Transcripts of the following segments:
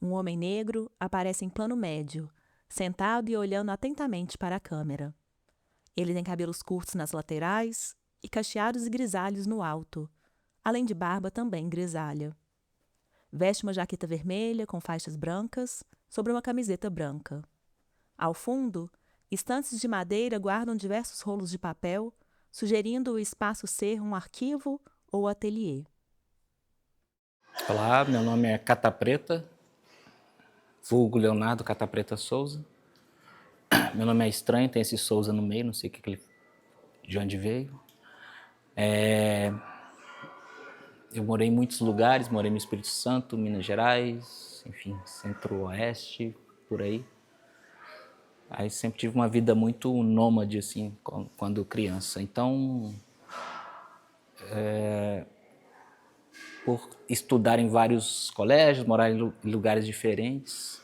Um homem negro aparece em plano médio, sentado e olhando atentamente para a câmera. Ele tem cabelos curtos nas laterais e cacheados e grisalhos no alto, além de barba também grisalha. Veste uma jaqueta vermelha com faixas brancas sobre uma camiseta branca. Ao fundo, estantes de madeira guardam diversos rolos de papel, sugerindo o espaço ser um arquivo ou ateliê. Olá, meu nome é Cata Preta, vulgo Leonardo Cata Preta Souza. Meu nome é estranho, tem esse Souza no meio, não sei de onde veio. Eu morei em muitos lugares, morei no Espírito Santo, Minas Gerais, enfim, Centro-Oeste, por aí. Aí sempre tive uma vida muito nômade, assim, quando criança. Então, por estudar em vários colégios, morar em lugares diferentes,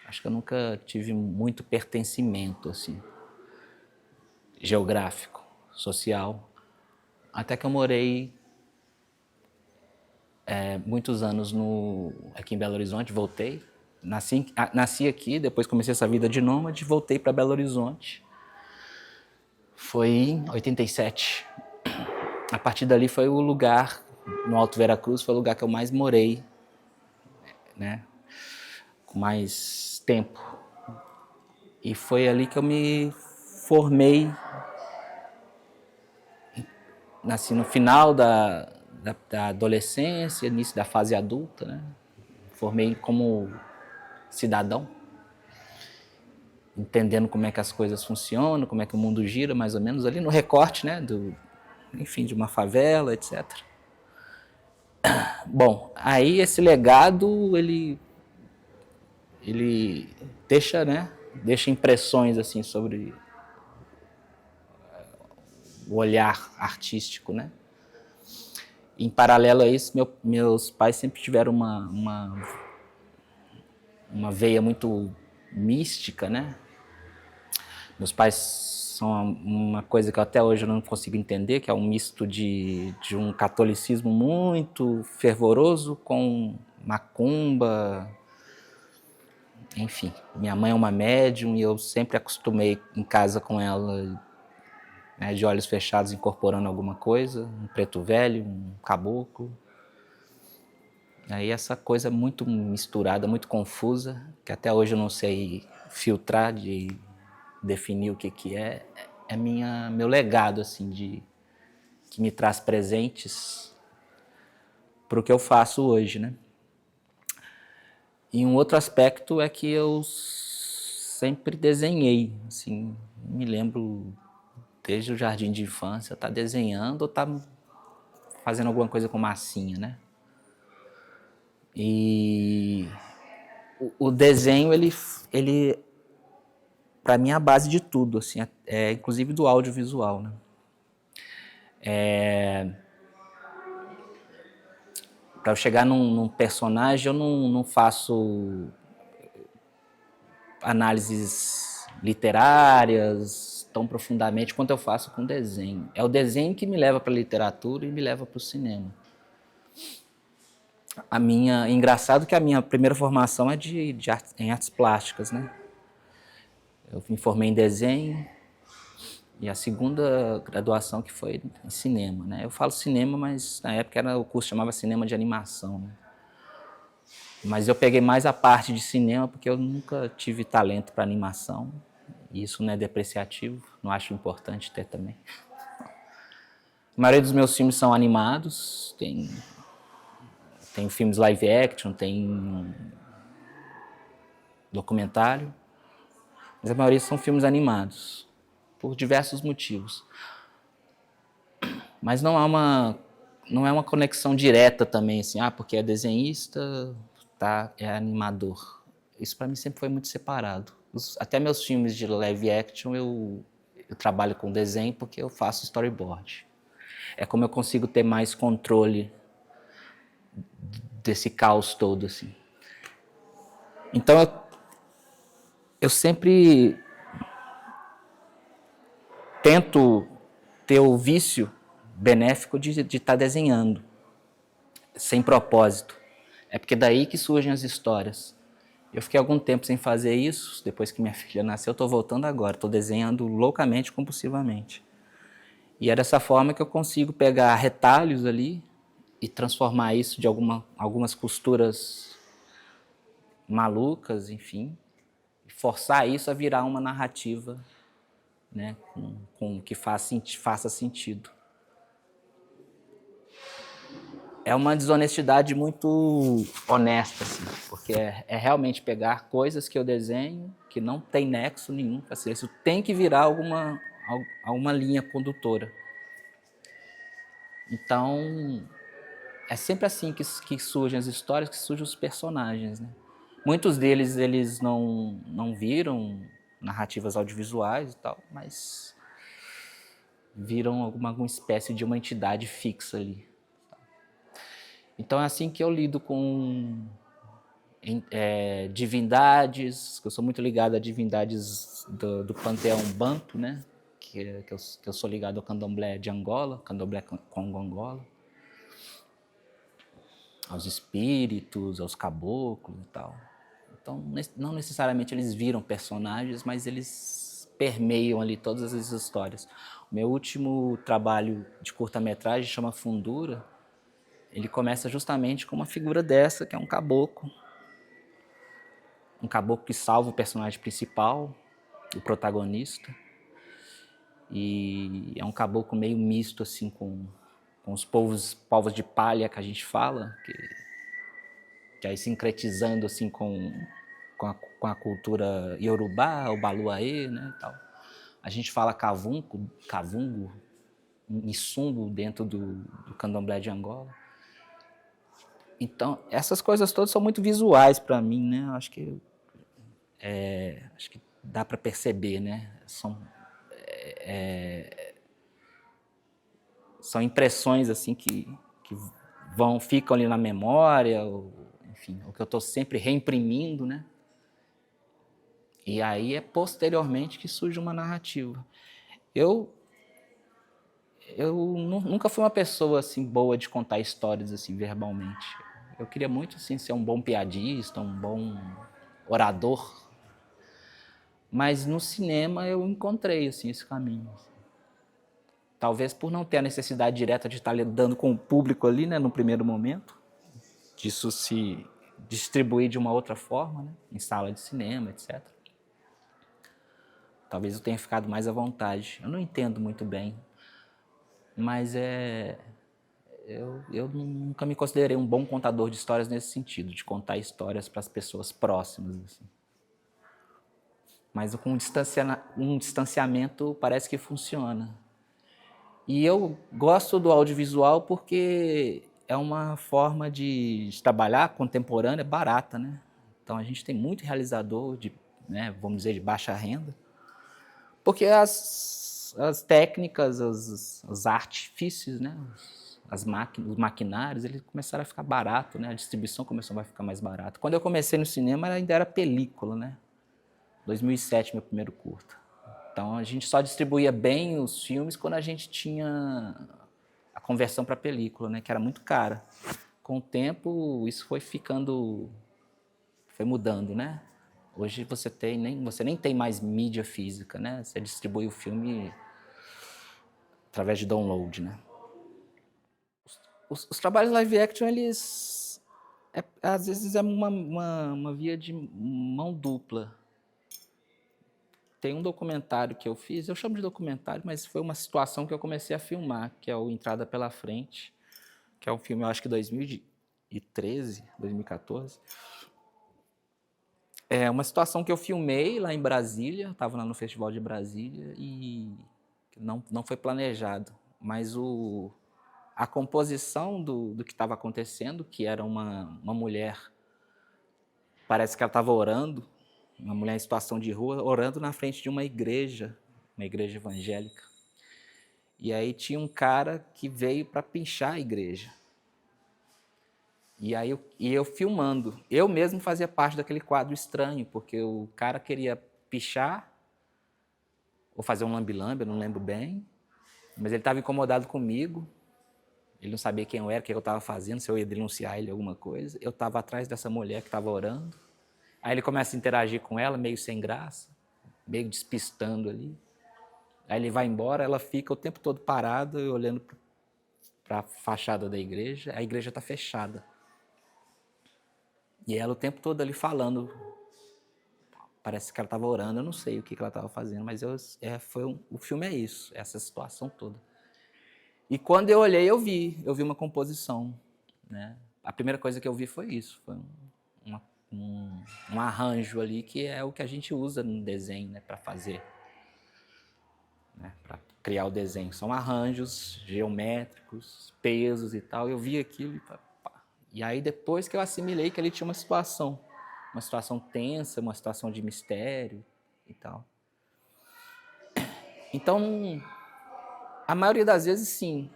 acho que eu nunca tive muito pertencimento, assim, geográfico, social. Até que eu morei muitos anos aqui em Belo Horizonte, voltei. Nasci aqui, depois comecei essa vida de nômade, voltei para Belo Horizonte. Foi em 87. A partir dali foi o lugar, no Alto Veracruz, foi o lugar que eu mais morei, né? Com mais tempo. E foi ali que eu me formei. Nasci no final da adolescência, início da fase adulta, né? Formei como cidadão, entendendo como é que as coisas funcionam, como é que o mundo gira, mais ou menos ali no recorte, né, enfim, de uma favela, etc. Bom, aí esse legado ele deixa, né, deixa impressões assim sobre o olhar artístico, né? Em paralelo a isso, meus pais sempre tiveram uma veia muito mística, né? Meus pais são uma coisa que até hoje eu não consigo entender, que é um misto de um catolicismo muito fervoroso com macumba. Enfim, minha mãe é uma médium e eu sempre acostumei em casa com ela, né, de olhos fechados, incorporando alguma coisa, um preto velho, um caboclo. Aí essa coisa muito misturada, muito confusa, que até hoje eu não sei filtrar, de definir o que é meu legado, assim, que me traz presentes para o que eu faço hoje, né? E um outro aspecto é que eu sempre desenhei, assim, me lembro desde o jardim de infância, tá desenhando ou tá fazendo alguma coisa com massinha, né? E o desenho, ele para mim é a base de tudo, assim, inclusive do audiovisual, né? Para eu chegar num personagem, eu não faço análises literárias tão profundamente quanto eu faço com desenho. É o desenho que me leva para a literatura e me leva para o cinema. Engraçado que a minha primeira formação é em artes plásticas, né? Eu me formei em desenho e a segunda graduação que foi em cinema, né? Eu falo cinema, mas na época o curso chamava cinema de animação, né? Mas eu peguei mais a parte de cinema porque eu nunca tive talento para animação. E isso não é depreciativo, não acho importante ter também. A maioria dos meus filmes são animados, tem filmes live action, tem documentário, mas a maioria são filmes animados, por diversos motivos. Mas não é uma conexão direta também, assim, porque é desenhista, tá, é animador. Isso para mim sempre foi muito separado. Até meus filmes de live action eu trabalho com desenho porque eu faço storyboard. É como eu consigo ter mais controle desse caos todo, assim. Então eu sempre tento ter o vício benéfico de estar desenhando, sem propósito. É porque daí que surgem as histórias. Eu fiquei algum tempo sem fazer isso, depois que minha filha nasceu, eu estou voltando agora, estou desenhando loucamente, compulsivamente. E é dessa forma que eu consigo pegar retalhos ali e transformar isso de algumas costuras malucas, enfim, e forçar isso a virar uma narrativa, né, com que faça sentido. É uma desonestidade muito honesta, assim, porque é realmente pegar coisas que eu desenho que não tem nexo nenhum, assim, isso tem que virar alguma linha condutora. Então, é sempre assim que surgem as histórias, que surgem os personagens, né? Muitos deles eles não viram narrativas audiovisuais e tal, mas viram alguma espécie de uma entidade fixa ali. Então é assim que eu lido com divindades, que eu sou muito ligado a divindades do panteão Banto, né? Que eu sou ligado ao candomblé de Angola, candomblé Congo-Angola, aos espíritos, aos caboclos e tal. Então, não necessariamente eles viram personagens, mas eles permeiam ali todas as histórias. O meu último trabalho de curta-metragem chama Fundura. Ele começa justamente com uma figura dessa, que é um caboclo. Um caboclo que salva o personagem principal, o protagonista. E é um caboclo meio misto assim com os povos de palha que a gente fala, que aí sincretizando assim com a cultura iorubá, o baluaê, né, tal. A gente fala cavungo, missungo dentro do candomblé de Angola. Então, essas coisas todas são muito visuais para mim, né? Acho que dá para perceber, né? São impressões assim que ficam ali na memória, enfim, o que eu estou sempre reimprimindo, né? E aí é posteriormente que surge uma narrativa. Eu nunca fui uma pessoa assim boa de contar histórias assim verbalmente. Eu queria muito assim ser um bom piadista, um bom orador, mas no cinema eu encontrei assim esse caminho. Talvez por não ter a necessidade direta de estar lidando com o público ali, né, no primeiro momento, disso se distribuir de uma outra forma, né, em sala de cinema, etc. Talvez eu tenha ficado mais à vontade. Eu não entendo muito bem, mas eu nunca me considerei um bom contador de histórias nesse sentido, de contar histórias para as pessoas próximas, assim. Mas com um distanciamento parece que funciona. E eu gosto do audiovisual porque é uma forma de trabalhar contemporânea barata, né? Então a gente tem muito realizador né, vamos dizer, de baixa renda, porque as técnicas, os artifícios, né, os maquinários, eles começaram a ficar barato, né? A distribuição começou a ficar mais barata. Quando eu comecei no cinema ainda era película, né? 2007, meu primeiro curta. Então a gente só distribuía bem os filmes quando a gente tinha a conversão para película, né, que era muito cara. Com o tempo isso foi mudando, né? Hoje você nem tem mais mídia física, né? Você distribui o filme através de download, né? Os trabalhos live action, eles às vezes é uma via de mão dupla. Tem um documentário que eu fiz, eu chamo de documentário, mas foi uma situação que eu comecei a filmar, que é o Entrada pela Frente, que é um filme, eu acho que 2013, 2014. É uma situação que eu filmei lá em Brasília, estava lá no Festival de Brasília e não foi planejado, mas a composição do que estava acontecendo, que era uma mulher, parece que ela estava orando, uma mulher em situação de rua, orando na frente de uma igreja evangélica. E aí tinha um cara que veio para pinchar a igreja. E aí eu filmando. Eu mesmo fazia parte daquele quadro estranho, porque o cara queria pichar, ou fazer um lambe-lambe, eu não lembro bem, mas ele estava incomodado comigo. Ele não sabia quem eu era, o que eu estava fazendo, se eu ia denunciar ele alguma coisa. Eu estava atrás dessa mulher que estava orando. Aí ele começa a interagir com ela, meio sem graça, meio despistando ali. Aí ele vai embora, ela fica o tempo todo parada, olhando para a fachada da igreja. A igreja está fechada. E ela o tempo todo ali falando. Parece que ela estava orando, eu não sei o que ela estava fazendo, mas o filme é isso, essa situação toda. E quando eu olhei, eu vi uma composição, né? A primeira coisa que eu vi foi isso, foi um arranjo ali, que é o que a gente usa no desenho, né, para fazer, né, para criar o desenho. São arranjos geométricos, pesos e tal. Eu vi aquilo e aí depois que eu assimilei que ali tinha uma situação tensa, uma situação de mistério e tal. Então, a maioria das vezes, sim.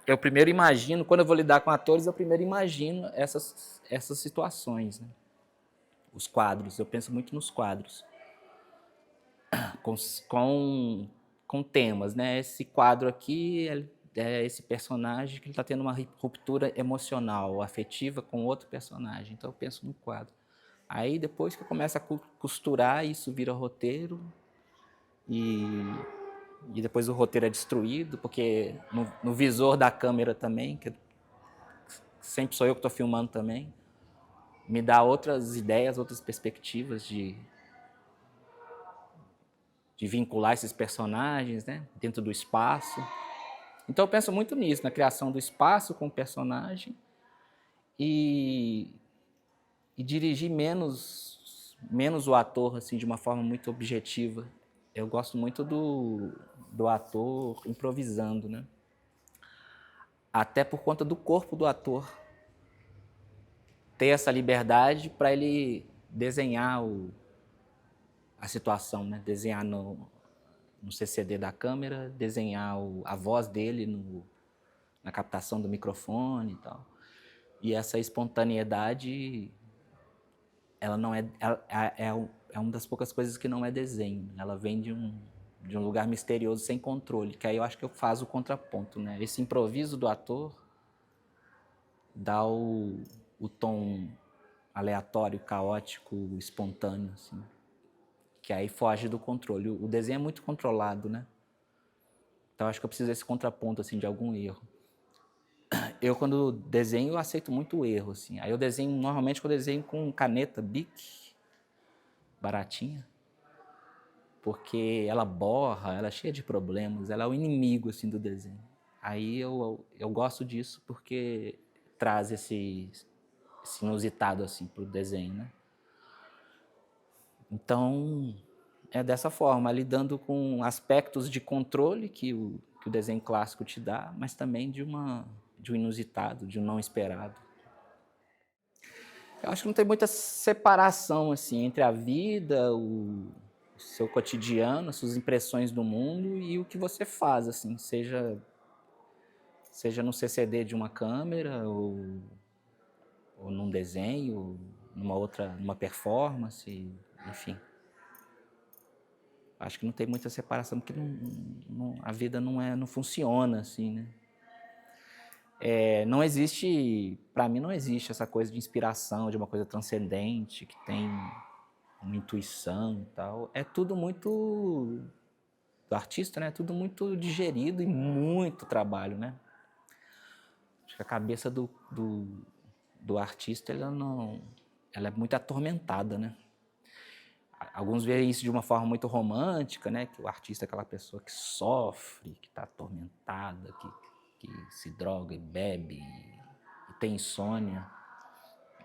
Eu primeiro imagino, quando eu vou lidar com atores, eu primeiro imagino essas situações, né? Os quadros, eu penso muito nos quadros. Com temas, né? Esse quadro aqui é esse personagem que ele está tendo uma ruptura emocional, afetiva com outro personagem. Então eu penso no quadro. Aí depois que eu começo a costurar, isso vira roteiro e depois o roteiro é destruído, porque no visor da câmera também, que sempre sou eu que estou filmando também, me dá outras ideias, outras perspectivas de vincular esses personagens, né, dentro do espaço. Então eu penso muito nisso, na criação do espaço com o personagem e dirigir menos o ator assim, de uma forma muito objetiva. Eu gosto muito do ator improvisando, né? Até por conta do corpo do ator ter essa liberdade para ele desenhar a situação, né? Desenhar no CCD da câmera, desenhar a voz dele na captação do microfone e tal. E essa espontaneidade, ela não é uma das poucas coisas que não é desenho. Ela vem de um lugar misterioso, sem controle, que aí eu acho que eu faço o contraponto, né? Esse improviso do ator dá o tom aleatório, caótico, espontâneo, assim, que aí foge do controle. O desenho é muito controlado, né? Então acho que eu preciso desse contraponto, assim, de algum erro. Eu, quando desenho, eu aceito muito o erro, assim. Aí eu desenho, normalmente eu desenho com caneta Bic, baratinha, porque ela borra, ela é cheia de problemas, ela é o inimigo, assim, do desenho. Aí eu gosto disso porque traz esse inusitado, assim, pro desenho, né? Então, é dessa forma, lidando com aspectos de controle que o desenho clássico te dá, mas também de um inusitado, de um não esperado. Eu acho que não tem muita separação assim, entre a vida, o seu cotidiano, as suas impressões do mundo e o que você faz, assim, seja no CCD de uma câmera ou num desenho, numa performance, enfim. Acho que não tem muita separação, porque a vida não funciona assim, né? Não existe, para mim não existe essa coisa de inspiração, de uma coisa transcendente, que tem uma intuição e tal. É tudo muito, do artista, né? É tudo muito digerido e muito trabalho, né? Acho que a cabeça do artista, ela é muito atormentada, né? Alguns veem isso de uma forma muito romântica, né? Que o artista é aquela pessoa que sofre, que está atormentada, que se droga e bebe e tem insônia.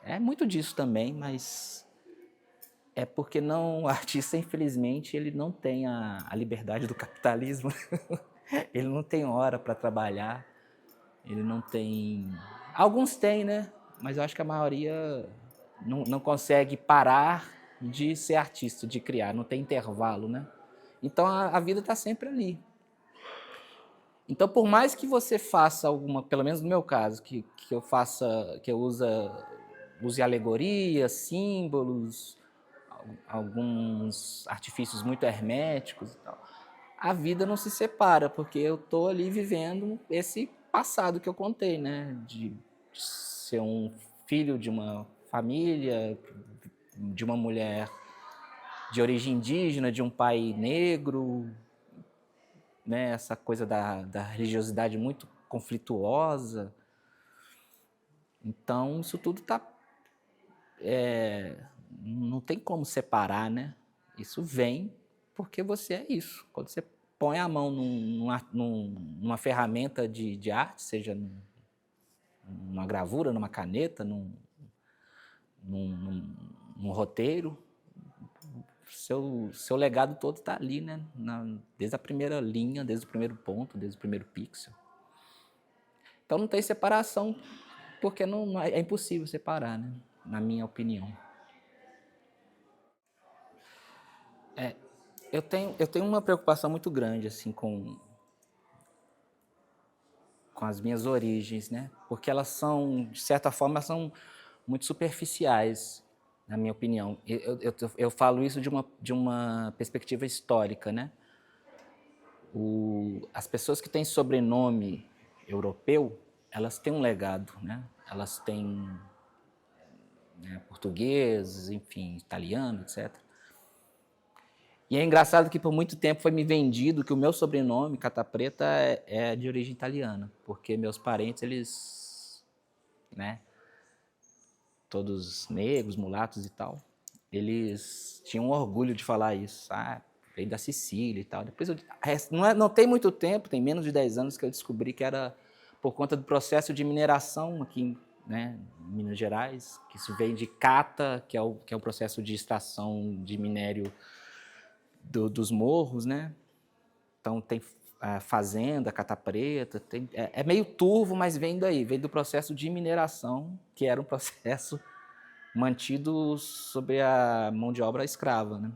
É muito disso também, mas é porque o artista, infelizmente, ele não tem a liberdade do capitalismo. Ele não tem hora para trabalhar, ele não tem... Alguns têm, né? Mas eu acho que a maioria não consegue parar de ser artista, de criar, não tem intervalo, né? Então a vida está sempre ali. Então, por mais que você faça pelo menos no meu caso, que eu use alegorias, símbolos, alguns artifícios muito herméticos e tal, a vida não se separa, porque eu estou ali vivendo esse passado que eu contei, né? De ser um filho de uma família, de uma mulher de origem indígena, de um pai negro, né? Essa coisa da religiosidade muito conflituosa. Então, isso tudo não tem como separar, né? Isso vem porque você é isso. Quando você põe a mão numa ferramenta de arte, seja numa gravura, numa caneta, num roteiro, seu legado todo está ali, né? Desde a primeira linha, desde o primeiro ponto, desde o primeiro pixel. Então não tem separação, porque é impossível separar, né? Na minha opinião. Eu tenho uma preocupação muito grande assim com as minhas origens, né? Porque elas são, de certa forma, são muito superficiais, na minha opinião. Eu falo isso de uma perspectiva histórica, né? As pessoas que têm sobrenome europeu, elas têm um legado, né? Elas têm, né, português, enfim, italiano, etc. E é engraçado que por muito tempo foi me vendido que o meu sobrenome, Cata Preta, é de origem italiana, porque meus parentes, eles, né, todos negros, mulatos e tal, eles tinham orgulho de falar isso, veio da Sicília e tal. Depois não tem muito tempo, tem menos de 10 anos que eu descobri que era por conta do processo de mineração aqui, né, em Minas Gerais, que isso vem de cata, que é o processo de extração de minério dos morros, né? Então tem a fazenda, Cata Preta, é meio turvo, mas vem daí, vem do processo de mineração, que era um processo mantido sob a mão de obra escrava, né?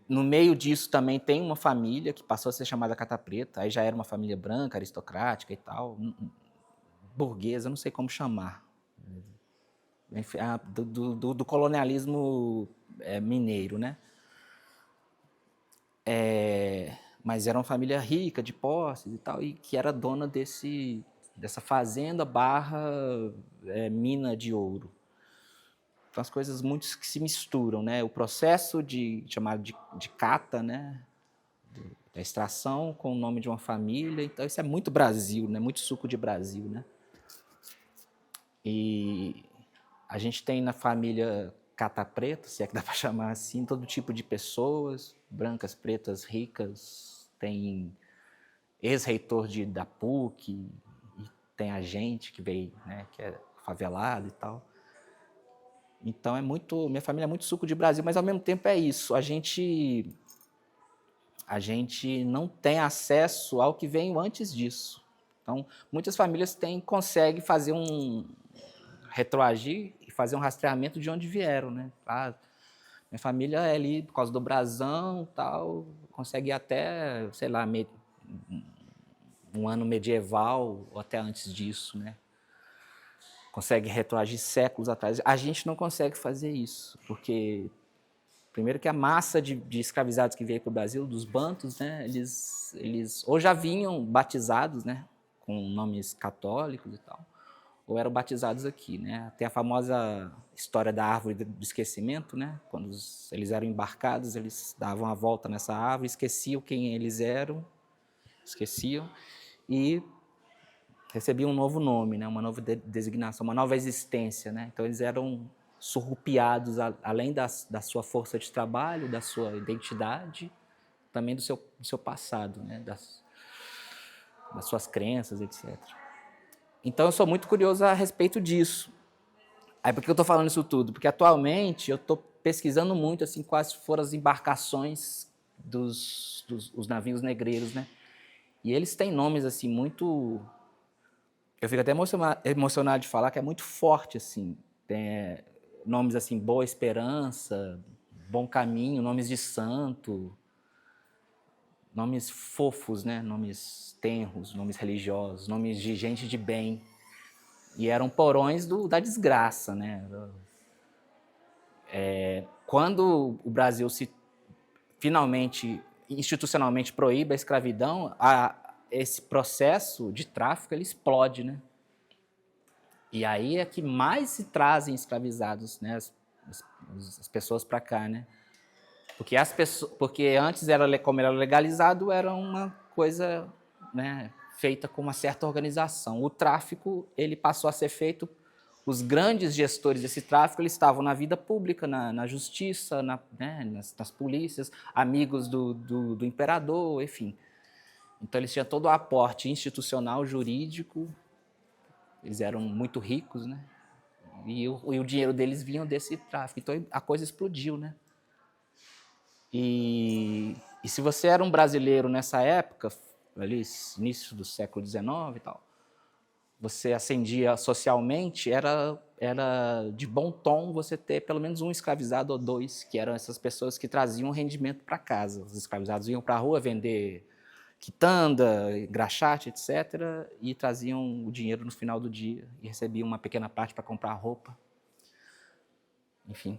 No meio disso também tem uma família que passou a ser chamada Cata Preta, aí já era uma família branca, aristocrática e tal, burguesa, não sei como chamar, do colonialismo mineiro, né? Mas era uma família rica, de posses e tal, e que era dona dessa fazenda barra mina de ouro. Então, as coisas muito que se misturam, né? O processo chamado de cata, né? Da extração com o nome de uma família. Então, isso é muito Brasil, né? Muito suco de Brasil, né? E a gente tem na família Cata Preta, se é que dá para chamar assim, todo tipo de pessoas, brancas, pretas, ricas. Tem ex-reitor da PUC, e tem a gente que veio, né? Que é favelado e tal. Então minha família é muito suco de Brasil, mas ao mesmo tempo é isso. A gente não tem acesso ao que veio antes disso. Então, muitas famílias conseguem fazer retroagir e fazer um rastreamento de onde vieram, né? Minha família é ali por causa do brasão, tal, consegue ir até, sei lá, um ano medieval ou até antes disso, né? Consegue retroagir séculos atrás. A gente não consegue fazer isso, porque primeiro que a massa de escravizados que veio para o Brasil, dos bantus, né, eles ou já vinham batizados, né, com nomes católicos e tal, ou eram batizados aqui, né? Tem a famosa história da árvore do esquecimento, né? Quando eles eram embarcados, eles davam a volta nessa árvore, esqueciam quem eles eram, e recebiam um novo nome, né? Uma nova designação, uma nova existência, né? Então eles eram surrupiados, além da sua força de trabalho, da sua identidade, também do seu passado, né? Das suas crenças, etc. Então eu sou muito curioso a respeito disso. Aí por que eu estou falando isso tudo? Porque atualmente eu estou pesquisando muito assim, quais foram as embarcações dos navios negreiros, né? E eles têm nomes assim muito... Eu fico até emocionado de falar que é muito forte, assim. Tem nomes assim, Boa Esperança, Bom Caminho, nomes de santo, nomes fofos, né? Nomes tenros, nomes religiosos, nomes de gente de bem. E eram porões da desgraça, né? Quando o Brasil finalmente, institucionalmente proíbe a escravidão, esse processo de tráfico ele explode, né? E aí é que mais se trazem escravizados, né, as pessoas para cá, né? Porque antes, como era legalizado, era uma coisa, né, feita com uma certa organização. O tráfico, ele passou a ser feito, os grandes gestores desse tráfico, eles estavam na vida pública, na justiça, né, nas polícias, amigos do imperador, enfim. Então eles tinham todo o aporte institucional, jurídico, eles eram muito ricos, né? E o dinheiro deles vinha desse tráfico. Então a coisa explodiu, né? E se você era um brasileiro nessa época, ali, início do século XIX e tal, você ascendia socialmente, era de bom tom você ter pelo menos um escravizado ou dois, que eram essas pessoas que traziam rendimento para casa. Os escravizados iam para a rua vender quitanda, graxate, etc., e traziam o dinheiro no final do dia e recebiam uma pequena parte para comprar roupa. Enfim.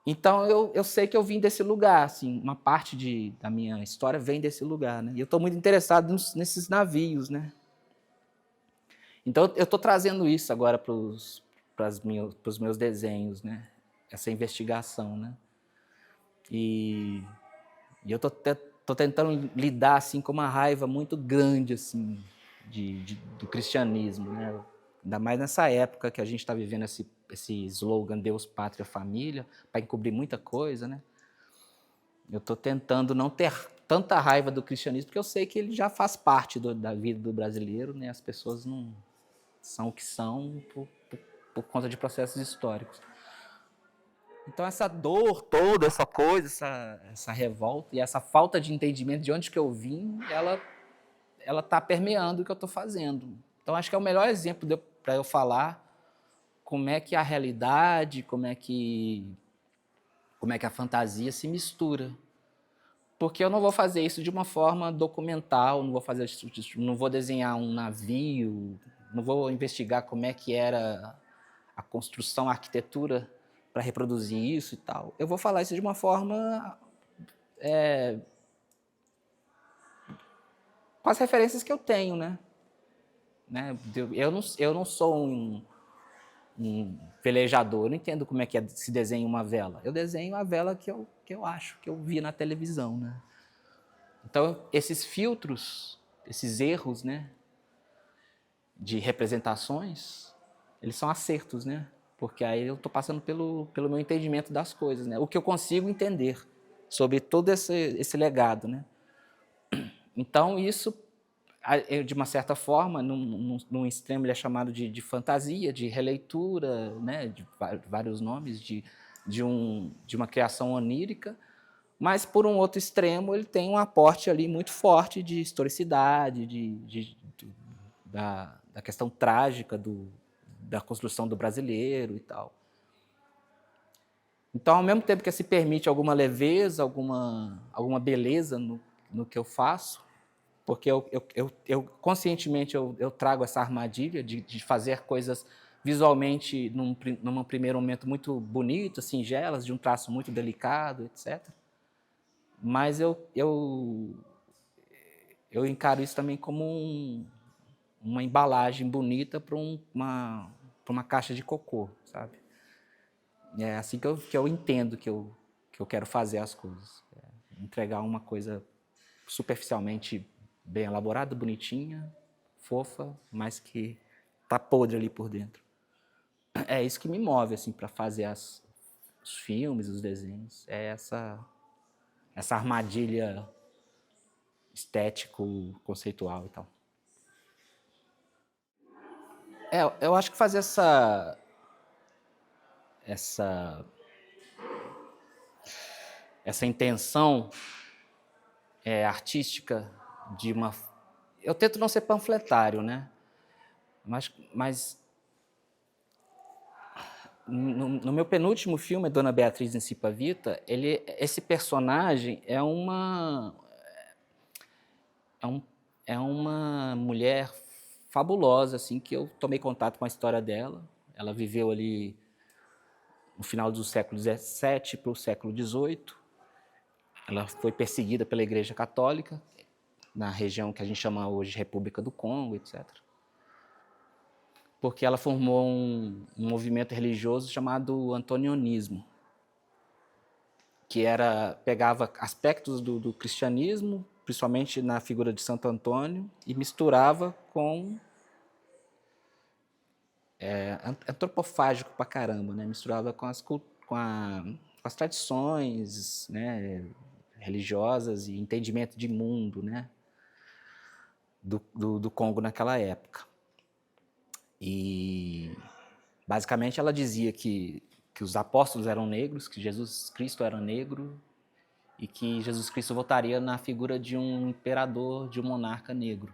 Então, eu sei que eu vim desse lugar, assim, uma parte da minha história vem desse lugar, né? E eu estou muito interessado nesses navios, né? Então, eu estou trazendo isso agora para os meus desenhos, né? Essa investigação, né? E eu estou tentando lidar, assim, com uma raiva muito grande, assim, do cristianismo, né? Ainda mais nessa época que a gente está vivendo esse slogan Deus, Pátria, Família, para encobrir muita coisa, né? Eu estou tentando não ter tanta raiva do cristianismo, porque eu sei que ele já faz parte da vida do brasileiro, né? As pessoas não são o que são por conta de processos históricos. Então essa dor toda, essa coisa, essa revolta e essa falta de entendimento de onde que eu vim, ela está permeando o que eu estou fazendo. Então acho que é o melhor exemplo para eu falar como é que a realidade, como é que a fantasia se mistura. Porque eu não vou fazer isso de uma forma documental, não vou desenhar um navio, não vou investigar como é que era a construção, a arquitetura para reproduzir isso e tal. Eu vou falar isso de uma forma com as referências que eu tenho, né? Eu não sou um velejador, eu não entendo como é que se desenha uma vela. Eu desenho a vela que eu acho, que eu vi na televisão, né? Então, esses filtros, esses erros, né, de representações, eles são acertos, né? Porque aí eu estou passando pelo meu entendimento das coisas, né? O que eu consigo entender sobre todo esse legado, né? Então, isso, de uma certa forma, num extremo ele é chamado de fantasia, de releitura, né? De vários nomes, de uma criação onírica, mas, por um outro extremo, ele tem um aporte ali muito forte de historicidade, da questão trágica da construção do brasileiro e tal. Então, ao mesmo tempo que se permite alguma leveza, alguma beleza no que eu faço, porque eu conscientemente eu trago essa armadilha de fazer coisas visualmente, num primeiro momento, muito bonitas, singelas, de um traço muito delicado, etc. Mas eu encaro isso também como uma embalagem bonita para uma caixa de cocô, sabe? É assim que eu entendo que eu quero fazer as coisas. Entregar uma coisa superficialmente bem elaborada, bonitinha, fofa, mas que tá podre ali por dentro. É isso que me move assim para fazer os filmes, os desenhos. É essa armadilha estético, conceitual e tal. Eu acho que fazer essa intenção artística eu tento não ser panfletário, né? Mas no meu penúltimo filme, Dona Beatriz em Cipa Vita, esse personagem é uma mulher fabulosa, assim, que eu tomei contato com a história dela. Ela viveu ali no final do século XVII para o século XVIII. Ela foi perseguida pela Igreja Católica, na região que a gente chama hoje de República do Congo, etc. porque ela formou um movimento religioso chamado antonionismo, que pegava aspectos do cristianismo, principalmente na figura de Santo Antônio, e misturava com antropofágico pra caramba, né? Misturava com as tradições, né, religiosas e entendimento de mundo, né, do Congo naquela época. E basicamente ela dizia que os apóstolos eram negros, que Jesus Cristo era negro e que Jesus Cristo voltaria na figura de um imperador, de um monarca negro.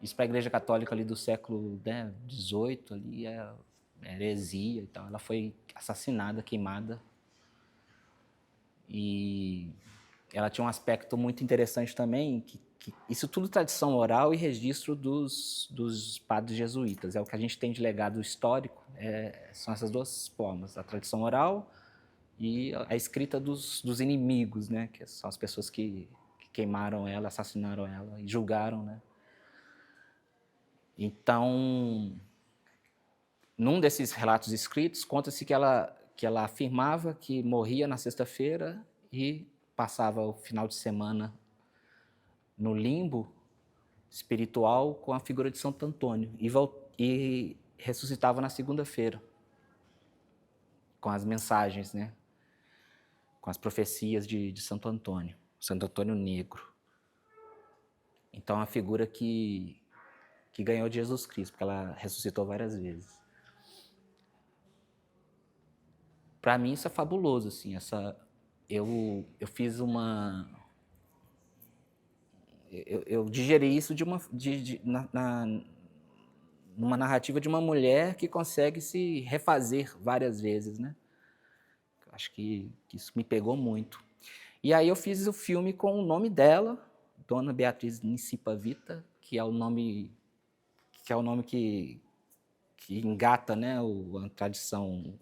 Isso para a Igreja Católica ali do século XVIII ali é heresia e tal. Ela foi assassinada, queimada. E ela tinha um aspecto muito interessante também, que isso tudo tradição oral e registro dos padres jesuítas. É o que a gente tem de legado histórico, são essas duas formas, a tradição oral e a escrita dos inimigos, né, que são as pessoas que queimaram ela, assassinaram ela e julgaram, né. Então, num desses relatos escritos, conta-se que ela afirmava que morria na sexta-feira e passava o final de semana no limbo espiritual com a figura de Santo Antônio e ressuscitava na segunda-feira com as mensagens, né? Com as profecias de Santo Antônio Negro. Então, é uma figura que ganhou de Jesus Cristo, porque ela ressuscitou várias vezes. Para mim, isso é fabuloso, assim, eu fiz uma... Eu digeri isso numa narrativa de uma mulher que consegue se refazer várias vezes, né? Acho que isso me pegou muito. E aí eu fiz o filme com o nome dela, Dona Beatriz Nicipavita, que é o nome que engata, né, a tradição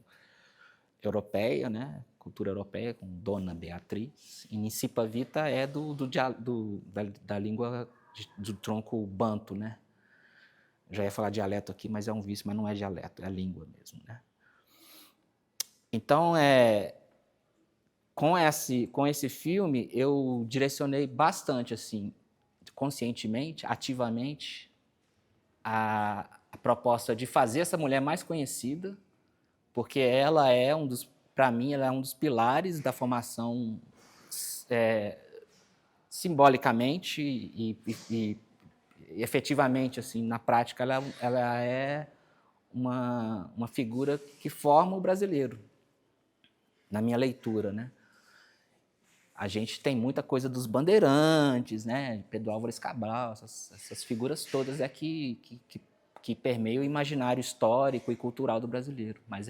europeia, né, cultura europeia, com Dona Beatriz. E Nicipavita é da língua do tronco banto, né? Já ia falar dialeto aqui, mas é um vício, mas não é dialeto, é a língua mesmo, né? Então, com esse filme, eu direcionei bastante, assim, conscientemente, ativamente, a proposta de fazer essa mulher mais conhecida, porque ela é para mim, ela é um dos pilares da formação simbolicamente e efetivamente, assim, na prática, ela é uma figura que forma o brasileiro, na minha leitura, né? A gente tem muita coisa dos bandeirantes, né? Pedro Álvares Cabral, essas figuras todas que permeiam o imaginário histórico e cultural do brasileiro. Mas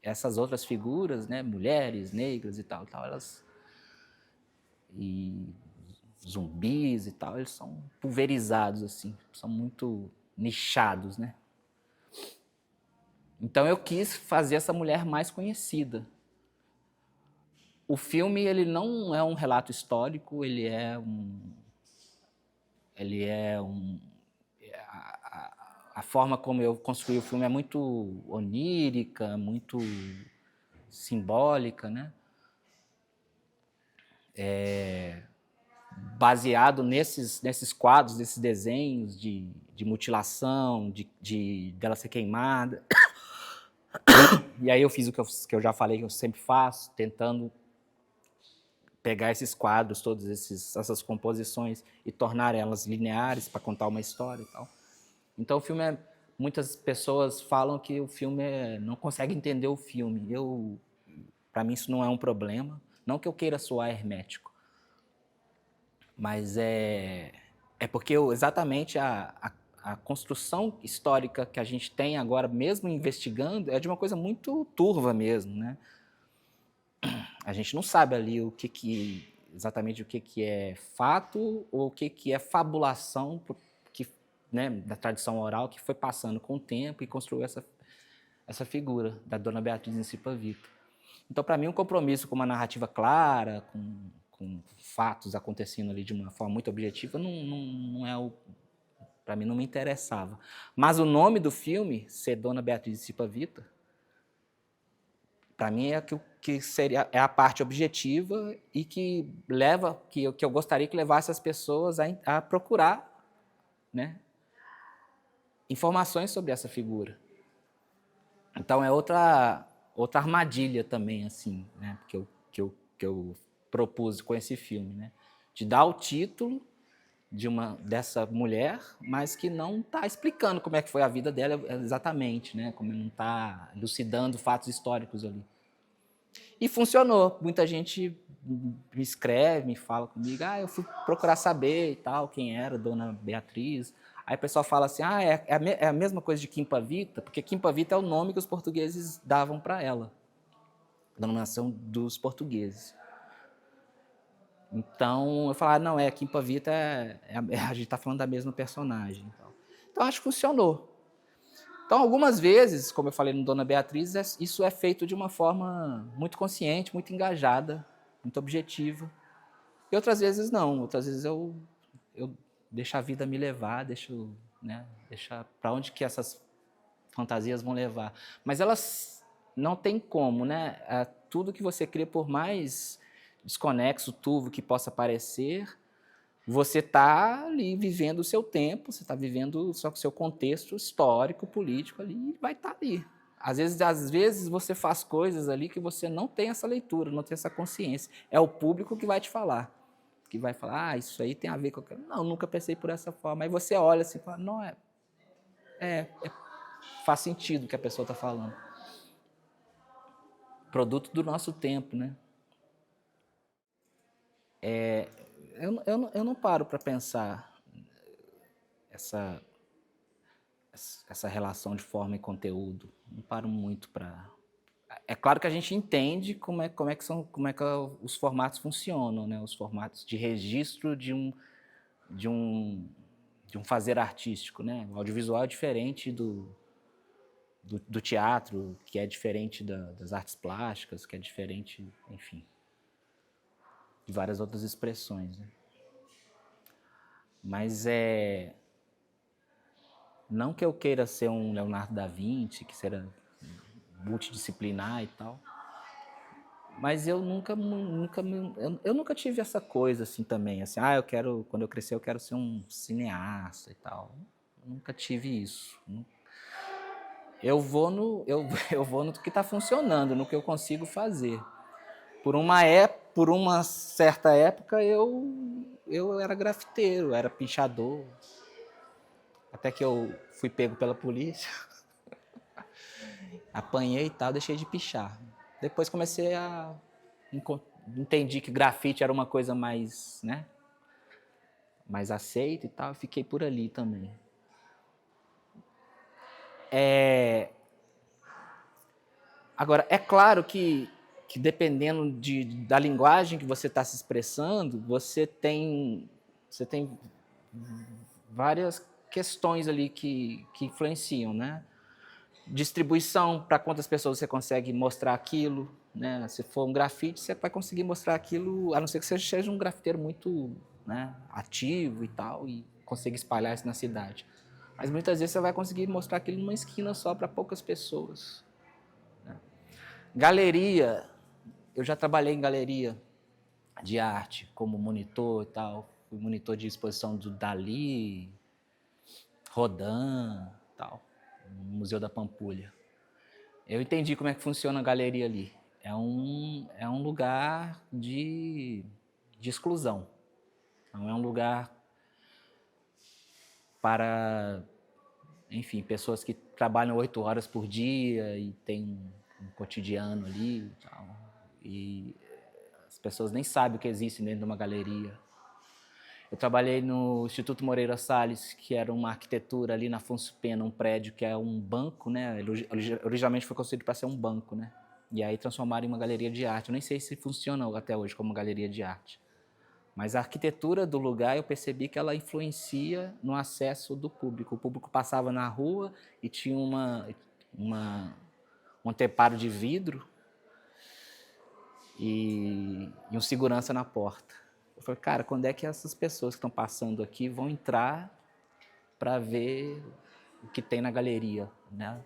essas outras figuras, né? Mulheres, negras e tal, elas... E zumbis e tal, eles são pulverizados, assim, são muito nichados, né? Então eu quis fazer essa mulher mais conhecida. O filme, ele não é um relato histórico, a forma como eu construí o filme é muito onírica, muito simbólica, né? Baseado nesses quadros, nesses desenhos de mutilação, dela ser queimada. E aí eu fiz o que eu já falei que eu sempre faço, tentando pegar esses quadros, todas essas composições e tornar elas lineares para contar uma história e tal. Então o filme muitas pessoas falam que o filme não consegue entender o filme. Para mim isso não é um problema, não que eu queira soar hermético, mas é porque exatamente a construção histórica que a gente tem agora, mesmo investigando, é de uma coisa muito turva mesmo, né? A gente não sabe ali exatamente o que é fato ou o que é fabulação né, da tradição oral que foi passando com o tempo e construiu essa figura da Dona Beatriz Nicipavita. Então, para mim, um compromisso com uma narrativa clara, com fatos acontecendo ali de uma forma muito objetiva, não é Para mim não me interessava. Mas o nome do filme, ser Dona Beatriz de Cipavita, para mim que seria a parte objetiva e que leva, que eu gostaria que levasse as pessoas a procurar, né, informações sobre essa figura. Então é outra armadilha também, assim, né, que eu propus com esse filme, né, de dar o título dessa mulher, mas que não está explicando como é que foi a vida dela exatamente, né, como não está elucidando fatos históricos ali. E funcionou. Muita gente me escreve, me fala comigo, eu fui procurar saber e tal, quem era Dona Beatriz. Aí o pessoal fala assim, é a mesma coisa de Quimpa Vita, porque Quimpa Vita é o nome que os portugueses davam para ela, denominação dos portugueses. Então eu falo, não, Quimpa Vita a gente está falando da mesma personagem. Então acho que funcionou. Então, algumas vezes, como eu falei no Dona Beatriz, isso é feito de uma forma muito consciente, muito engajada, muito objetiva. E outras vezes não. Outras vezes eu deixo a vida me levar, deixo para onde que essas fantasias vão levar. Mas elas não tem como, né? Tudo que você cria, por mais desconexo, turvo que possa parecer, você está ali vivendo o seu tempo, você está vivendo só com o seu contexto histórico, político ali, e vai estar ali. Às vezes você faz coisas ali que você não tem essa leitura, não tem essa consciência. É o público que vai te falar. Que vai falar, isso aí tem a ver com... Não, nunca pensei por essa forma. Aí você olha assim e fala, não, faz sentido o que a pessoa está falando. Produto do nosso tempo, né? Eu não paro para pensar essa relação de forma e conteúdo. Não paro muito para... É claro que a gente entende como é que os formatos funcionam, né? Os formatos de registro de um fazer artístico, né? O audiovisual é diferente do teatro, que é diferente das artes plásticas, que é diferente, enfim, de várias outras expressões, né? Mas não que eu queira ser um Leonardo da Vinci, que será multidisciplinar e tal, mas eu nunca tive essa coisa assim também, assim, quando eu crescer eu quero ser um cineasta e tal. Eu nunca tive isso. Eu vou no que está funcionando, no que eu consigo fazer. Por uma certa época eu era grafiteiro, era pichador, até que eu fui pego pela polícia, apanhei e tal, deixei de pichar. Depois entendi que grafite era uma coisa mais, né, mais aceita e tal, fiquei por ali também. Agora, é claro que dependendo da linguagem que você está se expressando, você tem várias questões ali que influenciam, né? Distribuição, para quantas pessoas você consegue mostrar aquilo, né? Se for um grafite, você vai conseguir mostrar aquilo, a não ser que você seja um grafiteiro muito, né, ativo e tal, e consiga espalhar isso na cidade. Mas muitas vezes você vai conseguir mostrar aquilo numa esquina só para poucas pessoas, né? Galeria, eu já trabalhei em galeria de arte como monitor e tal, fui monitor de exposição do Dalí, Rodin e tal, no Museu da Pampulha. Eu entendi como é que funciona a galeria ali. É um lugar de exclusão. Não é um lugar para, enfim, pessoas que trabalham 8 horas por dia e tem um cotidiano ali e tal. E as pessoas nem sabem o que existe dentro de uma galeria. Eu trabalhei no Instituto Moreira Salles, que era uma arquitetura ali na Afonso Pena, um prédio que é um banco, né? Originalmente foi construído para ser um banco, né? E aí transformaram em uma galeria de arte. Eu nem sei se funciona até hoje como galeria de arte. Mas a arquitetura do lugar, eu percebi que ela influencia no acesso do público. O público passava na rua e tinha um anteparo de vidro e um segurança na porta. Eu falei, cara, quando é que essas pessoas que estão passando aqui vão entrar para ver o que tem na galeria, né?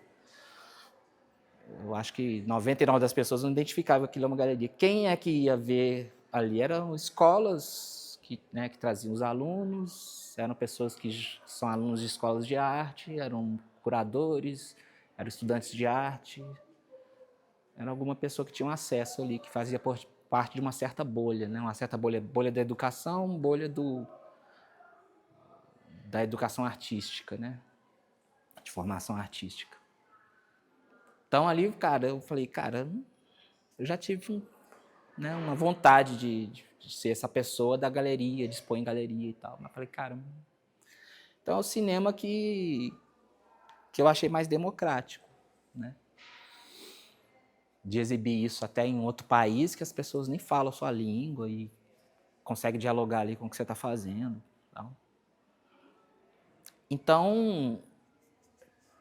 Eu acho que 99% das pessoas não identificavam aquilo como uma galeria. Quem é que ia ver ali? Eram escolas que traziam os alunos, eram pessoas que são alunos de escolas de arte, eram curadores, eram estudantes de arte, era alguma pessoa que tinha um acesso ali, que fazia parte de uma certa bolha, né? Uma certa bolha da educação, bolha da educação artística, né? De formação artística. Então ali, cara, eu falei, cara, eu já tive uma vontade de ser essa pessoa da galeria, de expor em galeria e tal. Mas falei, cara, então é o cinema que eu achei mais democrático, né? De exibir isso até em outro país que as pessoas nem falam a sua língua e conseguem dialogar ali com o que você está fazendo. Tal. Então,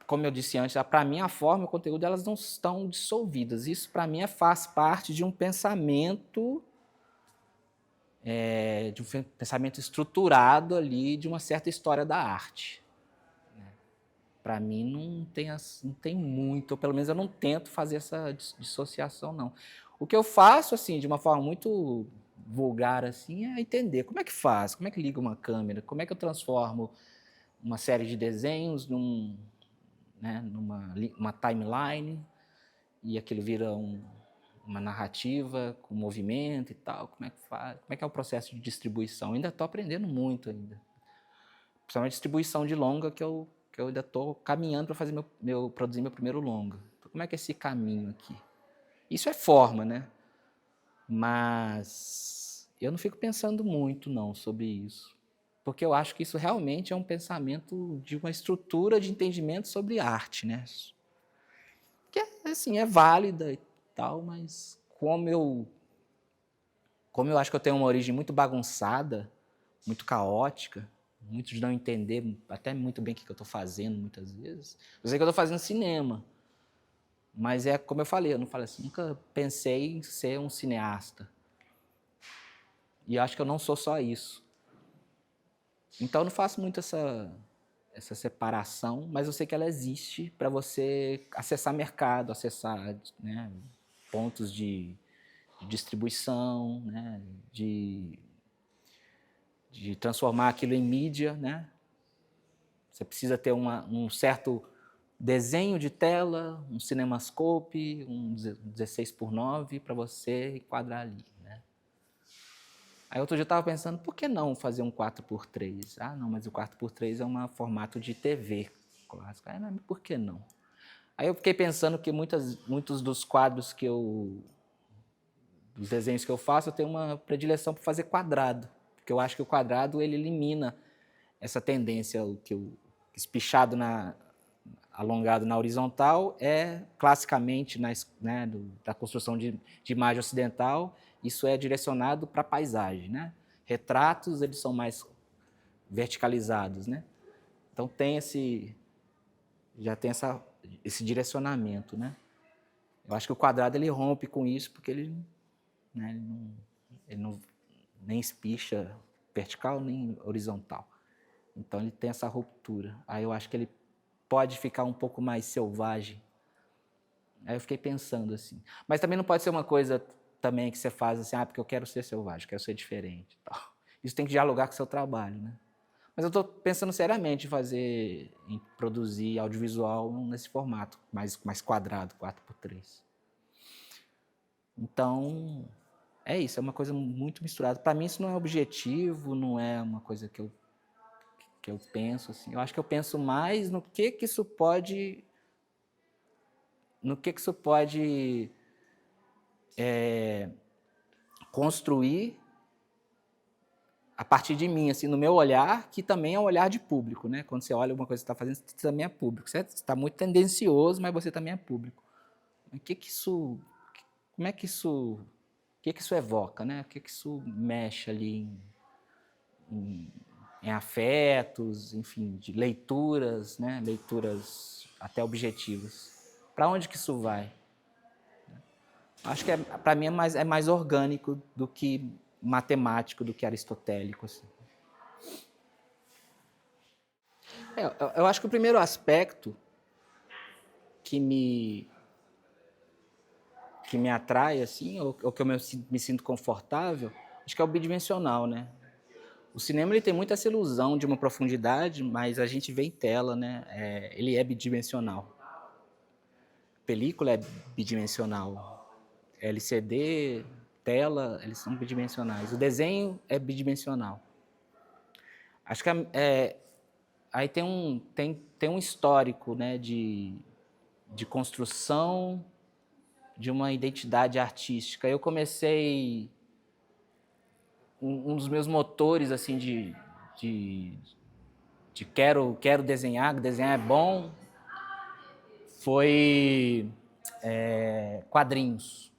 como eu disse antes, para mim a forma e o conteúdo elas não estão dissolvidas. Isso para mim faz parte de um pensamento estruturado ali de uma certa história da arte. Para mim não tem muito, ou pelo menos eu não tento fazer essa dissociação, não. O que eu faço, assim, de uma forma muito vulgar, assim, é entender como é que faz, como é que liga uma câmera, como é que eu transformo uma série de desenhos numa timeline e aquilo vira uma narrativa com movimento e tal, como é que faz, como é que é o processo de distribuição. Eu ainda estou aprendendo muito ainda. Principalmente distribuição de longa que eu ainda estou caminhando para fazer produzir meu primeiro longa. Então, como é que é esse caminho aqui? Isso é forma, né? Mas eu não fico pensando muito, não, sobre isso. Porque eu acho que isso realmente é um pensamento de uma estrutura de entendimento sobre arte, né? Que, assim, é válida e tal, mas como eu acho que eu tenho uma origem muito bagunçada, muito caótica, muito de não entender até muito bem o que eu estou fazendo, muitas vezes. Eu sei que eu estou fazendo cinema, mas é como eu falei, eu não falei assim, nunca pensei em ser um cineasta. E acho que eu não sou só isso. Então eu não faço muito essa separação, mas eu sei que ela existe para você acessar mercado, acessar, né, pontos de distribuição, né, de transformar aquilo em mídia, né? Você precisa ter um certo desenho de tela, um cinemascope, um 16:9 para você enquadrar ali, né? Aí outro dia eu estava pensando, por que não fazer um 4:3? Ah, não, mas o 4:3 é um formato de TV clássico. Ah, mas por que não? Aí eu fiquei pensando que muitos dos quadros dos desenhos que eu faço, eu tenho uma predileção por fazer quadrado, porque eu acho que o quadrado ele elimina essa tendência que o espichado alongado na horizontal é classicamente da construção de imagem ocidental, isso é direcionado para a paisagem, né? Retratos eles são mais verticalizados, né? Então já tem esse direcionamento, né? Eu acho que o quadrado ele rompe com isso porque ele não nem espicha vertical nem horizontal. Então ele tem essa ruptura. Aí eu acho que ele pode ficar um pouco mais selvagem. Aí eu fiquei pensando assim. Mas também não pode ser uma coisa também que você faz assim, porque eu quero ser selvagem, quero ser diferente. Tal. Isso tem que dialogar com o seu trabalho, né? Mas eu estou pensando seriamente em produzir audiovisual nesse formato, mais quadrado, 4:3. Então, é isso, é uma coisa muito misturada. Para mim isso não é objetivo, não é uma coisa que eu penso assim. Eu acho que eu penso mais no que isso pode construir a partir de mim, assim, no meu olhar, que também é um olhar de público, né? Quando você olha uma coisa que você está fazendo, você também é público. Você está muito tendencioso, mas você também é público. O que isso evoca, né? O que isso mexe ali em afetos, enfim, de leituras, né? Leituras até objetivas. Para onde que isso vai? Acho que para mim é mais orgânico do que matemático, do que aristotélico. Assim. Eu acho que o primeiro aspecto que me atrai, assim, ou que eu me sinto confortável, acho que é o bidimensional, né? O cinema ele tem muito essa ilusão de uma profundidade, mas a gente vê em tela, né? Ele é bidimensional. A película é bidimensional. LCD, tela, eles são bidimensionais. O desenho é bidimensional. Acho que aí tem um histórico, né, de construção de uma identidade artística. Eu comecei um dos meus motores assim de quero desenhar é bom, foi quadrinhos.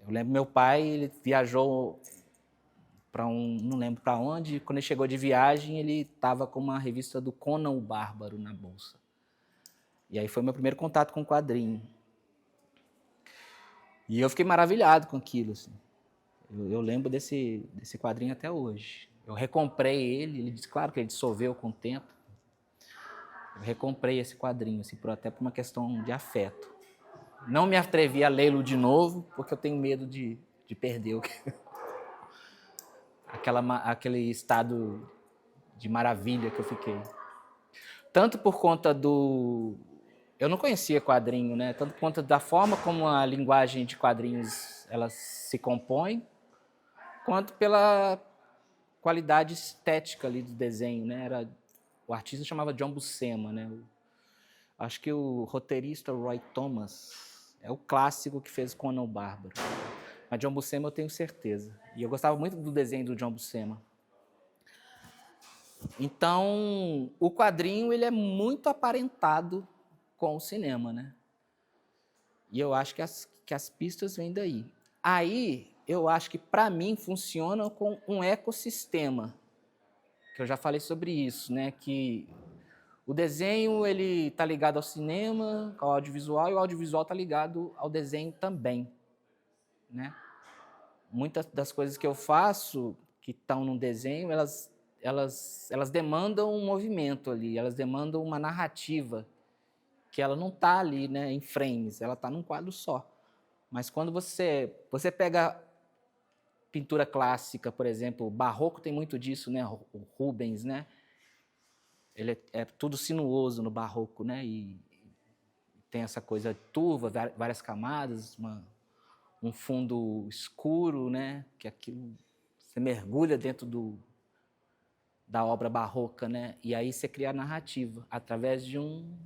Eu lembro meu pai, ele viajou para não lembro para onde, quando ele chegou de viagem, ele estava com uma revista do Conan o Bárbaro na bolsa. E aí foi meu primeiro contato com quadrinho. E eu fiquei maravilhado com aquilo, assim. Eu lembro desse quadrinho até hoje. Eu recomprei ele disse, claro que ele dissolveu com o tempo. Eu recomprei esse quadrinho, assim, até por uma questão de afeto. Não me atrevi a lê-lo de novo, porque eu tenho medo de perder aquele estado de maravilha que eu fiquei. Tanto por conta eu não conhecia quadrinho, né? Tanto por conta da forma como a linguagem de quadrinhos ela se compõe, quanto pela qualidade estética ali do desenho, né? O artista chamava John Buscema, né? Acho que o roteirista Roy Thomas é o clássico que fez Conan o Bárbaro. Mas John Buscema eu tenho certeza. E eu gostava muito do desenho do John Buscema. Então, o quadrinho ele é muito aparentado com o cinema, né? E eu acho que as pistas vêm daí. Aí, eu acho que, para mim, funciona com um ecossistema, que eu já falei sobre isso, né? Que o desenho ele está ligado ao cinema, ao audiovisual, e o audiovisual está ligado ao desenho também, né? Muitas das coisas que eu faço, que estão no desenho, elas demandam um movimento ali, elas demandam uma narrativa, que ela não está ali, né, em frames, ela está num quadro só. Mas quando você pega pintura clássica, por exemplo, o barroco tem muito disso, né, o Rubens, né, ele é tudo sinuoso no barroco, né, e tem essa coisa turva, várias camadas, um fundo escuro, né, que aquilo você mergulha dentro da obra barroca, né, e aí você cria a narrativa através de um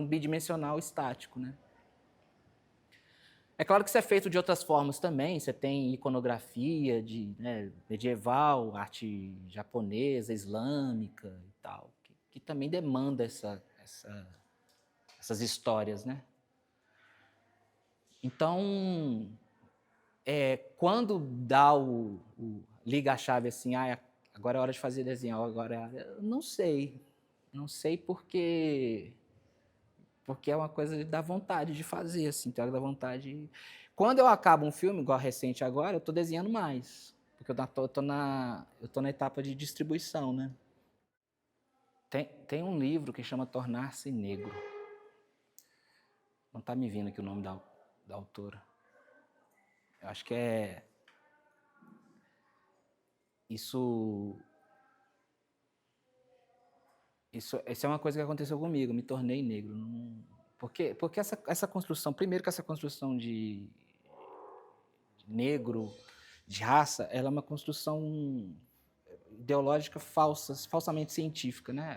bidimensional estático, né. É claro que isso é feito de outras formas também, você tem iconografia medieval, arte japonesa, islâmica e tal, que também demanda essas histórias, né. Então, quando dá liga a chave assim, agora é hora de fazer desenho, eu não sei porque é uma coisa da vontade de fazer, assim, tem hora da vontade. Quando eu acabo um filme, igual recente agora, eu estou desenhando mais, porque eu tô na etapa de distribuição, né? Tem um livro que chama Tornar-se Negro. Não está me vindo aqui o nome da autora. Eu acho que Isso é uma coisa que aconteceu comigo, me tornei negro. Porque essa construção, primeiro que essa construção de negro, de raça, ela é uma construção ideológica falsamente científica, né?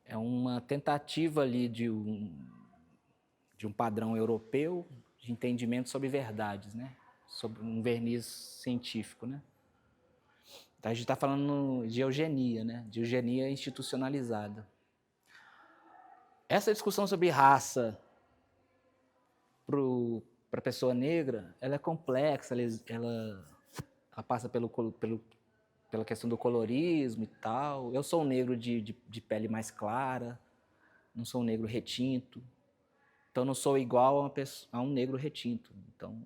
É uma tentativa ali de um padrão europeu de entendimento sobre verdades, né? Sobre um verniz científico, né? Então a gente está falando de eugenia, né? De eugenia institucionalizada. Essa discussão sobre raça para a pessoa negra, ela é complexa, ela passa pela questão do colorismo e tal. Eu sou um negro de pele mais clara, não sou um negro retinto, então não sou igual a um negro retinto. Então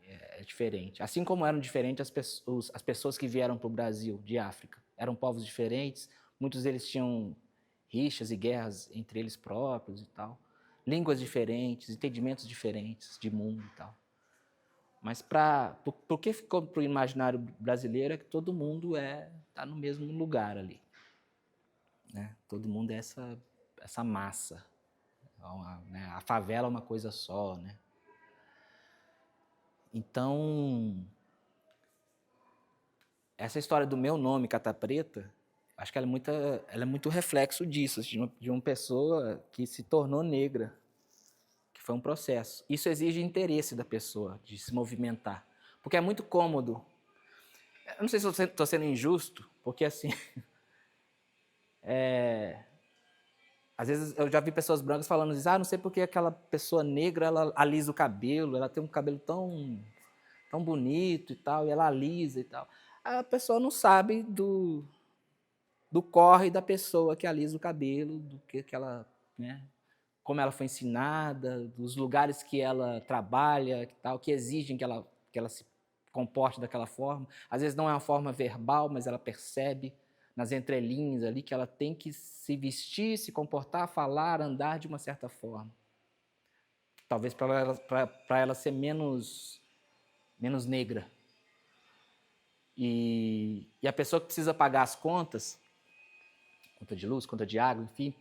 é diferente. Assim como eram diferentes as pessoas que vieram para o Brasil, de África. eram povos diferentes, muitos deles tinham rixas e guerras entre eles próprios e tal, línguas diferentes, entendimentos diferentes de mundo e tal. Mas por que ficou para o imaginário brasileiro é que todo mundo está no mesmo lugar ali. Né? Todo mundo é essa massa. Né? A favela é uma coisa só. Né? Então, essa história do meu nome, Cata Preta, acho que ela é muito reflexo disso, de uma pessoa que se tornou negra. Foi um processo. Isso exige interesse da pessoa, de se movimentar. Porque é muito cômodo. Eu não sei se eu estou sendo injusto, porque assim... às vezes eu já vi pessoas brancas falando assim, não sei porque aquela pessoa negra, ela alisa o cabelo, ela tem um cabelo tão bonito e tal, e ela alisa e tal. A pessoa não sabe do corre da pessoa que alisa o cabelo, do que ela... Né? Como ela foi ensinada, dos lugares que ela trabalha, que exigem que ela se comporte daquela forma. Às vezes não é uma forma verbal, mas ela percebe nas entrelinhas ali que ela tem que se vestir, se comportar, falar, andar de uma certa forma. Talvez para ela ser menos negra. E a pessoa que precisa pagar as contas, conta de luz, conta de água, enfim,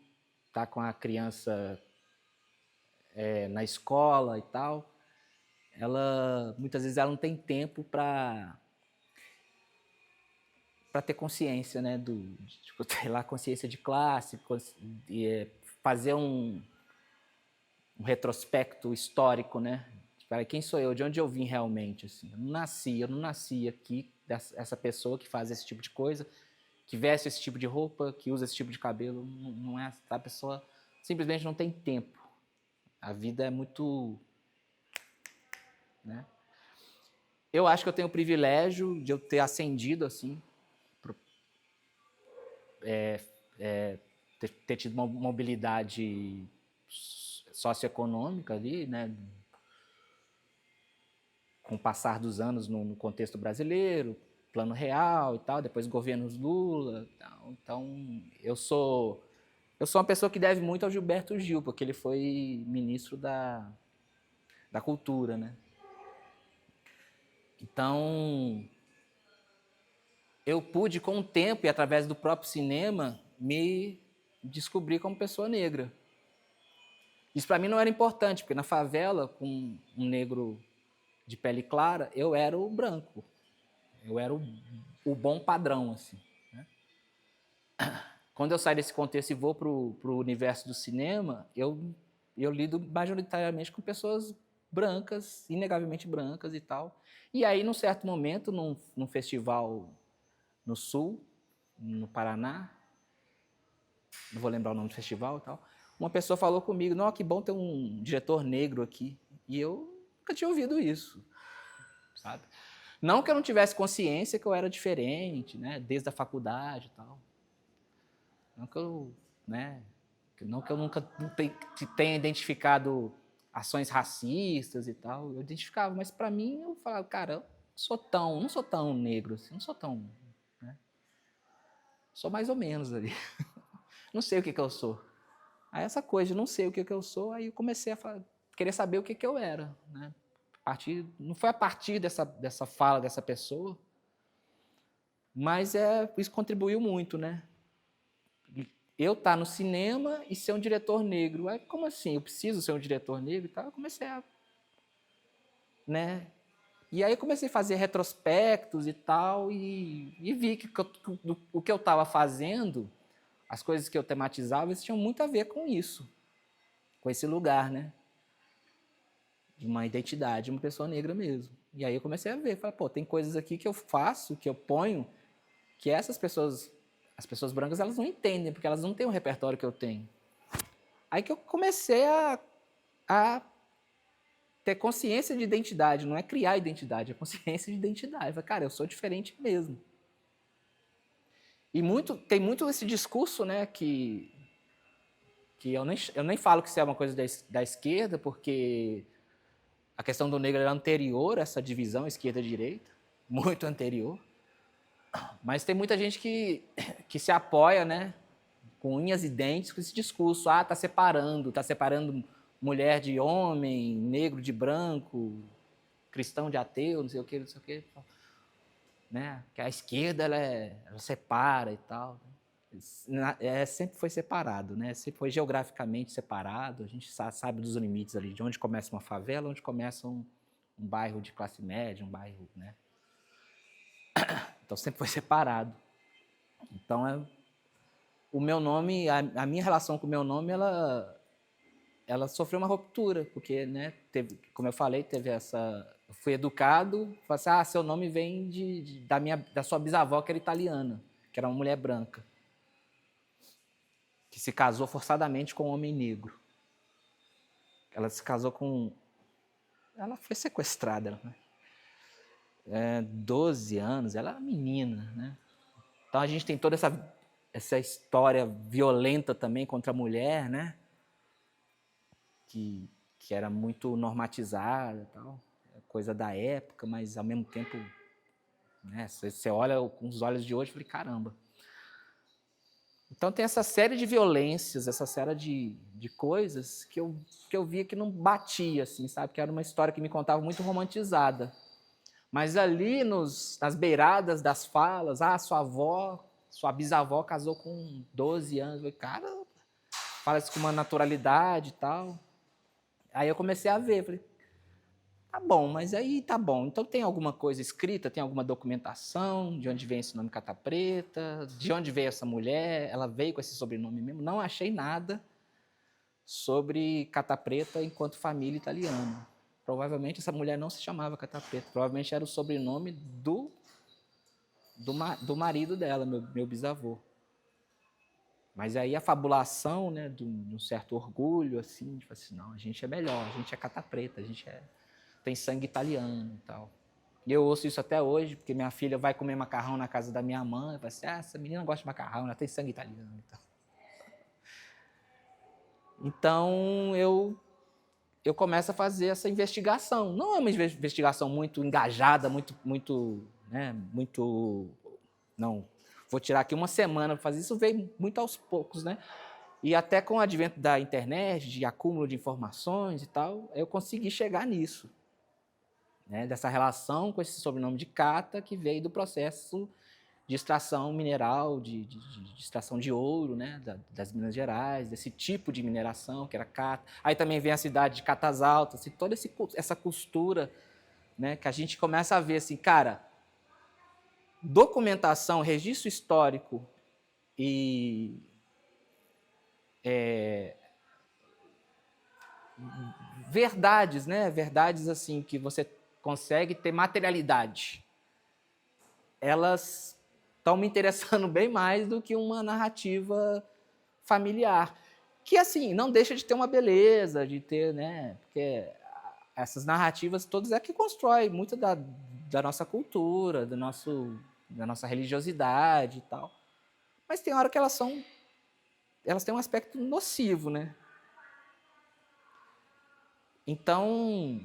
está com a criança... na escola e tal, muitas vezes ela não tem tempo para ter consciência, né, sei lá, consciência de classe, fazer um retrospecto histórico, né? Quem sou eu? De onde eu vim realmente? Assim, eu não nasci aqui, essa pessoa que faz esse tipo de coisa, que veste esse tipo de roupa, que usa esse tipo de cabelo, não é, a pessoa simplesmente não tem tempo. A vida é muito... Né? Eu acho que eu tenho o privilégio de eu ter ascendido assim, ter tido uma mobilidade socioeconômica ali, né? Com o passar dos anos no contexto brasileiro, Plano Real e tal, depois governos Lula. Então, eu sou uma pessoa que deve muito ao Gilberto Gil, porque ele foi ministro da Cultura, né? Então, eu pude, com o tempo e através do próprio cinema, me descobrir como pessoa negra. Isso para mim não era importante, porque na favela, com um negro de pele clara, eu era o branco. Eu era o bom padrão, assim. Né? Quando eu saio desse contexto e vou para o universo do cinema, eu lido majoritariamente com pessoas brancas, inegavelmente brancas e tal. E aí, num certo momento, num festival no Sul, no Paraná, não vou lembrar o nome do festival e tal, uma pessoa falou comigo, não, que bom ter um diretor negro aqui. E eu nunca tinha ouvido isso, sabe? Não que eu não tivesse consciência que eu era diferente, né, desde a faculdade e tal. Não que eu, né, não que eu nunca tenha identificado ações racistas e tal, eu identificava, mas para mim eu falava, cara, eu não sou tão negro assim, não sou tão, né? Sou mais ou menos ali. Não sei o que eu sou. Aí essa coisa de não sei o que eu sou, aí eu comecei a querer saber o que eu era, né? Não foi a partir dessa fala dessa pessoa, mas isso contribuiu muito, né? Eu estar no cinema e ser um diretor negro. Aí, como assim? Eu preciso ser um diretor negro e tal? Eu comecei a... Né? E aí eu comecei a fazer retrospectos e tal, e vi que o que eu estava fazendo, as coisas que eu tematizava, eles tinham muito a ver com isso, com esse lugar, né? De uma identidade, de uma pessoa negra mesmo. E aí eu comecei a ver, falei, pô, tem coisas aqui que eu faço, que eu ponho, que essas pessoas, as pessoas brancas, elas não entendem, porque elas não têm o repertório que eu tenho. Aí que eu comecei a ter consciência de identidade, não é criar identidade, é consciência de identidade. Eu falei, cara, eu sou diferente mesmo. E tem muito esse discurso, né, que eu nem falo que isso é uma coisa da esquerda, porque a questão do negro era anterior a essa divisão esquerda-direita, muito anterior. Mas tem muita gente que se apoia, né, com unhas e dentes, com esse discurso. Ah, tá separando mulher de homem, negro de branco, cristão de ateu, não sei o quê, não sei o quê. Né? Que a esquerda, ela separa e tal. Sempre foi separado, né? Sempre foi geograficamente separado. A gente sabe dos limites ali, de onde começa uma favela, onde começa um bairro de classe média, um bairro, né? Então sempre foi separado. Então o meu nome, a minha relação com o meu nome, ela sofreu uma ruptura, porque, né, como eu falei, eu fui educado, falei assim, seu nome vem da sua bisavó, que era italiana, que era uma mulher branca, que se casou forçadamente com um homem negro. Ela se casou com... Ela foi sequestrada, né? 12 anos, ela era menina, né? Então a gente tem toda essa história violenta também contra a mulher, né? Que era muito normatizada, tal, coisa da época, mas ao mesmo tempo, né, você olha com os olhos de hoje e fala, caramba. Então tem essa série de violências, essa série de coisas que eu via que não batia, assim, sabe? Que era uma história que me contava muito romantizada. Mas ali nas beiradas das falas, sua bisavó casou com 12 anos, eu falei, cara, fala isso com uma naturalidade e tal. Aí eu comecei a ver, falei, tá bom, mas aí tá bom. Então tem alguma coisa escrita, tem alguma documentação de onde vem esse nome Cata Preta, de onde veio essa mulher, ela veio com esse sobrenome mesmo. Não achei nada sobre Cata Preta enquanto família italiana. Provavelmente essa mulher não se chamava Cata Preta, provavelmente era o sobrenome do marido dela, meu bisavô. Mas aí a fabulação, né, de um certo orgulho, assim, de assim, não, a gente é melhor, a gente é Cata Preta, a gente tem sangue italiano e tal. E eu ouço isso até hoje, porque minha filha vai comer macarrão na casa da minha mãe, e fala assim, essa menina gosta de macarrão, ela tem sangue italiano e tal. Então eu começo a fazer essa investigação. Não é uma investigação muito engajada, não, vou tirar aqui uma semana para fazer isso, veio muito aos poucos, né? E até com o advento da internet, de acúmulo de informações e tal, eu consegui chegar nisso, né? Dessa relação com esse sobrenome de Cata, que veio do processo de extração mineral, de extração de ouro, né? Das Minas Gerais, desse tipo de mineração, que era Cata. Aí também vem a cidade de Catas Altas, e toda essa costura, né? Que a gente começa a ver assim, cara, documentação, registro histórico e verdades, né? Verdades assim que você consegue ter materialidade. Elas estão me interessando bem mais do que uma narrativa familiar, que assim não deixa de ter uma beleza, de ter, né? Porque essas narrativas todas é que constrói muito da nossa cultura, da nossa religiosidade e tal. Mas tem hora que elas têm um aspecto nocivo, né? Então,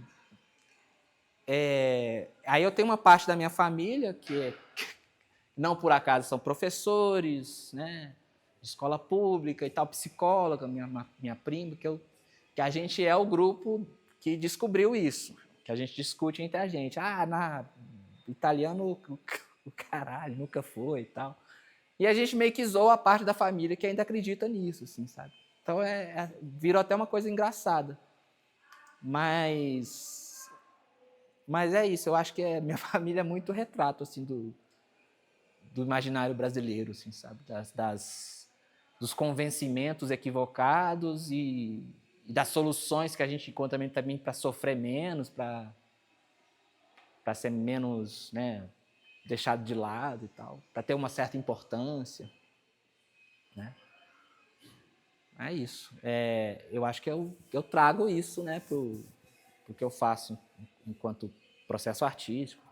aí eu tenho uma parte da minha família que não por acaso são professores, né, de escola pública e tal, psicóloga, minha prima, que a gente é o grupo que descobriu isso, que a gente discute entre a gente. Italiano, o caralho, nunca foi e tal. E a gente meio que zoa a parte da família que ainda acredita nisso, assim, sabe? Então virou até uma coisa engraçada. Mas é isso, eu acho que minha família é muito retrato assim, do imaginário brasileiro, assim, sabe? Dos convencimentos equivocados e das soluções que a gente encontra também para sofrer menos, para ser menos, né, deixado de lado e tal, para ter uma certa importância, né? É isso. Eu acho que eu trago isso, né, pro que eu faço enquanto processo artístico,